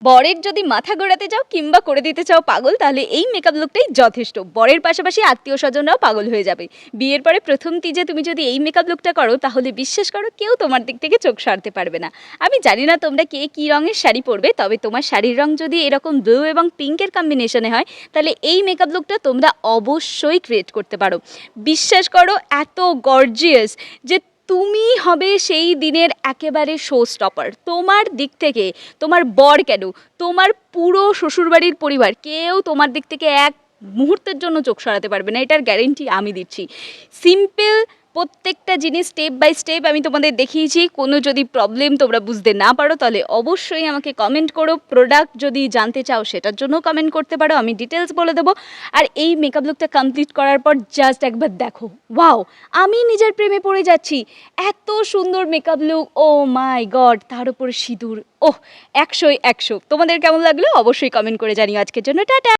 বরের যদি মাথা ঘোরাতে চাও কিংবা করে দিতে চাও পাগল, তাহলে এই মেকআপ লুকটাই যথেষ্ট। বরের পাশাপাশি আত্মীয় স্বজনরাও পাগল হয়ে যাবে। বিয়ের পরে প্রথম তিজে তুমি যদি এই মেকআপ লুকটা করো, তাহলে বিশ্বাস করো কেউ তোমার দিক থেকে চোখ সরাতে পারবে না। আমি জানি না তোমরা কে কী রঙের শাড়ি পরবে, তবে তোমার শাড়ির রং যদি এরকম ব্লু এবং পিঙ্কের কম্বিনেশনে হয়, তাহলে এই মেকআপ লুকটা তোমরা অবশ্যই ক্রিয়েট করতে পারো। বিশ্বাস করো এত গর্জিয়াস যে তুমি হবে সেই দিনের একেবারে শো স্টপার। তোমার দিক থেকে তোমার বর কেন, তোমার পুরো শ্বশুরবাড়ির পরিবার কেউ তোমার দিক থেকে এক মুহূর্তের জন্য চোখ সরাতে পারবে না, এটার গ্যারেন্টি আমি দিচ্ছি। সিম্পল প্রত্যেকটা জিনিস স্টেপ বাই স্টেপ আমি তোমাদের দেখিয়েছি। কোনো যদি প্রবলেম তোমরা বুঝতে না পারো, তাহলে অবশ্যই আমাকে কমেন্ট করো। প্রোডাক্ট যদি জানতে চাও সেটার জন্য কমেন্ট করতে পারো, আমি ডিটেলস বলে দেবো। আর এই মেকআপ লুকটা কমপ্লিট করার পর জাস্ট একবার দেখো, ওয়াও, আমি নিজের প্রেমে পড়ে যাচ্ছি। এত সুন্দর মেকআপ লুক, ও মাই গড, তার উপর সিঁদুর, ওহ, 100-ই 100। তোমাদের কেমন লাগলো অবশ্যই কমেন্ট করে জানিও। আজকের জন্য টাটা।